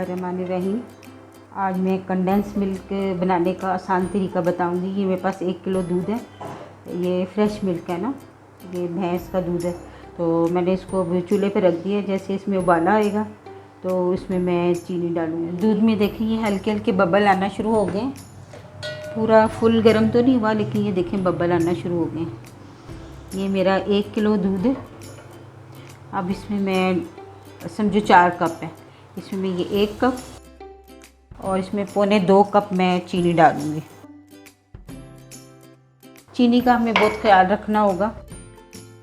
बिस्मिल्लाहिर्रहमानिर्रहीम। आज मैं कंडेंस मिल्क बनाने का आसान तरीका बताऊंगी। ये मेरे पास 1 किलो दूध है। ये फ्रेश मिल्क है ना, ये भैंस का दूध है। तो मैंने इसको चूल्हे पे रख दिया। जैसे इसमें उबाला आएगा तो इसमें मैं चीनी डालूँगी। दूध में देखिए ये हल्के हल्के बबल आना शुरू हो गए। पूरा फुल गर्म तो नहीं हुआ, लेकिन ये देखें बबल आना शुरू हो गए। ये मेरा 1 किलो दूध है। अब इसमें मैं समझो 4 कप है, इसमें ये 1 कप और इसमें पौने 2 कप मैं चीनी डालूँगी। चीनी का हमें बहुत ख्याल रखना होगा।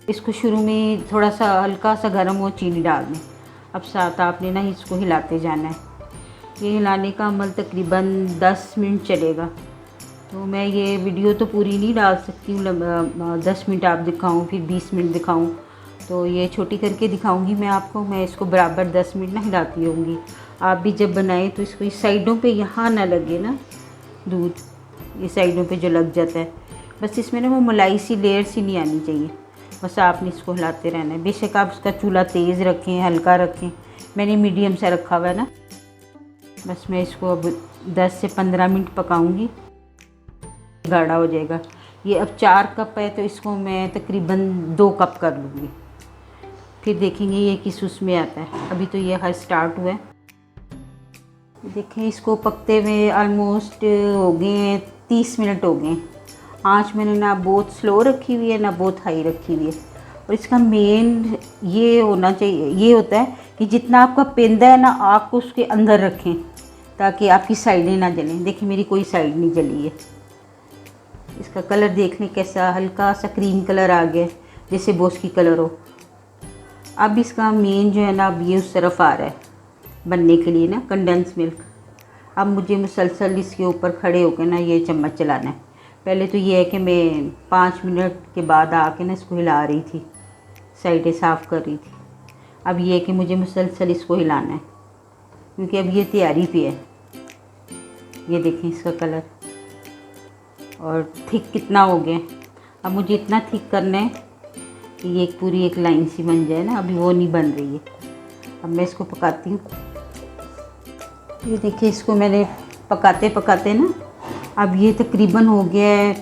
इसको शुरू में थोड़ा सा हल्का सा गर्म हो चीनी डाल दें। अब साथ आपने ना इसको हिलाते जाना है। ये हिलाने का अमल तकरीबन 10 मिनट चलेगा। तो मैं ये वीडियो तो पूरी नहीं डाल सकती हूँ, 10 मिनट आप दिखाऊँ फिर 20 मिनट दिखाऊँ, तो ये छोटी करके दिखाऊंगी मैं आपको। मैं इसको बराबर 10 मिनट ना हिलाती रहूँगी। आप भी जब बनाएं तो इसको इस साइडों पे यहाँ ना लगे ना दूध, ये साइडों पे जो लग जाता है, बस इसमें ना वो मलाई सी लेयर सी नहीं आनी चाहिए। बस आपने इसको हिलाते रहना है। बेशक आप उसका चूल्हा तेज़ रखें, हल्का रखें, मैंने मीडियम सा रखा हुआ है ना। बस मैं इसको अब 10 से 15 मिनट पकाऊँगी, गाढ़ा हो जाएगा। ये अब 4 कप है तो इसको मैं तकरीबन 2 कप कर लूँगी। फिर देखेंगे ये किस उसमें आता है। अभी तो ये हर स्टार्ट हुआ है। देखें इसको पकते हुए ऑलमोस्ट हो गए हैं 30 मिनट हो गए। आँच मैंने ना बहुत स्लो रखी हुई है ना बहुत हाई रखी हुई है। और इसका मेन ये होना चाहिए, ये होता है कि जितना आपका पेंदा है ना आग को उसके अंदर रखें ताकि आपकी साइडें ना जलें। देखिए मेरी कोई साइड नहीं जली है। इसका कलर देख लें कैसा हल्का सा क्रीम कलर आ गया, जैसे बोस्की कलर हो। अब इसका मेन जो है ना, अब ये उस तरफ आ रहा है बनने के लिए ना कंडेंस मिल्क। अब मुझे मुसलसल इसके ऊपर खड़े होकर ना ये चम्मच चलाना है। पहले तो ये है कि मैं 5 मिनट के बाद आके ना इसको हिला रही थी, साइडें साफ़ कर रही थी। अब ये है कि मुझे मुसलसल इसको हिलाना है क्योंकि अब ये तैयारी पे है। ये देखें इसका कलर और थिक कितना हो गया। अब मुझे इतना थिक करना है कि ये पूरी एक लाइन सी बन जाए ना। अभी वो नहीं बन रही है। अब मैं इसको पकाती हूँ। ये देखिए इसको मैंने पकाते पकाते ना अब ये तकरीबन हो गया है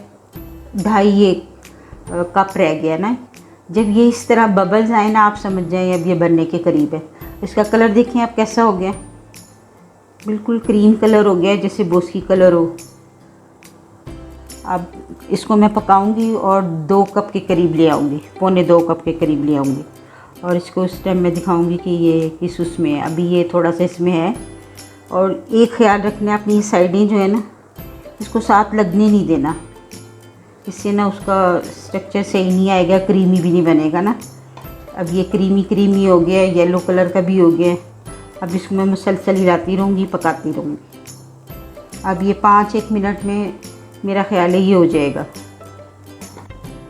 2.5 कप रह गया ना। जब ये इस तरह बबल्स आए ना आप समझ जाएं अब ये बनने के करीब है। इसका कलर देखें अब कैसा हो गया, बिल्कुल क्रीम कलर हो गया जैसे बोस्की कलर हो। अब इसको मैं पकाऊंगी और 2 कप के करीब ले आऊँगी, पौने 2 कप के करीब ले आऊँगी। और इसको उस टाइम मैं दिखाऊंगी कि ये किस उसमें है। अभी ये थोड़ा सा इसमें है। और एक ख्याल रखना है अपनी साइडें जो है ना इसको साथ लगने नहीं देना, इससे ना उसका स्ट्रक्चर सही नहीं आएगा, क्रीमी भी नहीं बनेगा ना। अब ये क्रीमी हो गया, येलो कलर का भी हो गया। अब इसको मैं मुसलसल हिलाती रहूँगी, पकाती रहूँगी। अब ये 5-1 मिनट में मेरा ख्याल है ये हो जाएगा।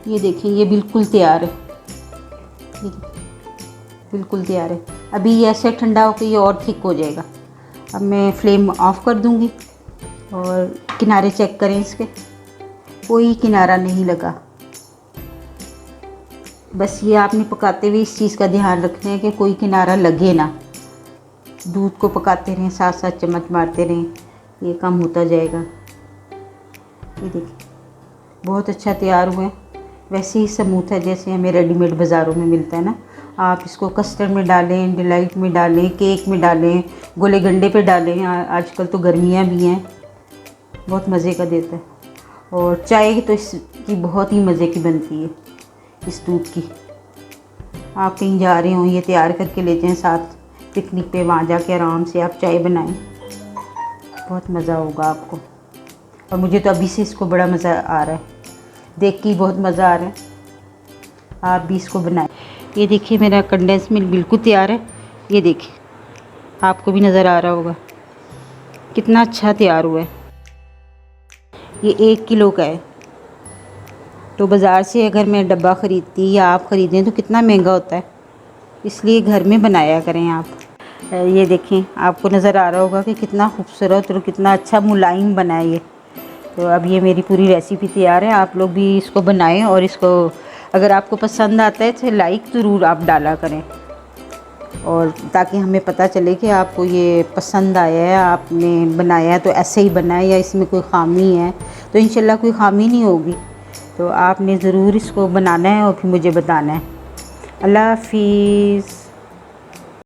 ये देखिए ये बिल्कुल तैयार है, ये बिल्कुल तैयार है। अभी ये ऐसे ठंडा होकर ये और थिक हो जाएगा। अब मैं फ्लेम ऑफ कर दूँगी और किनारे चेक करें इसके, कोई किनारा नहीं लगा। बस ये आपने पकाते हुए इस चीज़ का ध्यान रखना है कि कोई किनारा लगे ना। दूध को पकाते रहें, साथ साथ चम्मच मारते रहें, ये कम होता जाएगा। ये देखिए बहुत अच्छा तैयार हुआ है। वैसे ही स्मूथ है जैसे हमें रेडीमेड बाज़ारों में मिलता है ना। आप इसको कस्टर्ड में डालें, डिलाइट में डालें, केक में डालें, गोले गंडे पे डालें। आजकल तो गर्मियाँ भी हैं, बहुत मज़े का देता है। और चाय तो इसकी बहुत ही मज़े की बनती है इस दूध की। आप कहीं जा रहे हों ये तैयार करके ले जाएँ साथ पिकनिक पे, वहाँ जाके आराम से आप चाय बनाएं, बहुत मज़ा होगा आपको। और मुझे तो अभी से इसको बड़ा मज़ा आ रहा है, देख के ही बहुत मज़ा आ रहा है। आप भी इसको बनाएं। ये देखिए मेरा कंडेंस मिल्क बिल्कुल तैयार है। ये देखिए आपको भी नज़र आ रहा होगा कितना अच्छा तैयार हुआ है। ये 1 किलो का है। तो बाज़ार से अगर मैं डब्बा ख़रीदती या आप ख़रीदें तो कितना महंगा होता है, इसलिए घर में बनाया करें आप। ये देखें आपको नज़र आ रहा होगा कि कितना खूबसूरत और कितना अच्छा मुलायम बना है ये। तो अब ये मेरी पूरी रेसिपी तैयार है। आप लोग भी इसको बनाएं और इसको अगर आपको पसंद आता है तो लाइक ज़रूर आप डाला करें। और ताकि हमें पता चले कि आपको ये पसंद आया है, आपने बनाया है तो ऐसे ही बना है या इसमें कोई ख़ामी है। तो इंशाल्लाह कोई ख़ामी नहीं होगी। तो आपने ज़रूर इसको बनाना है और फिर मुझे बताना है। अल्लाह हाफ़िज़।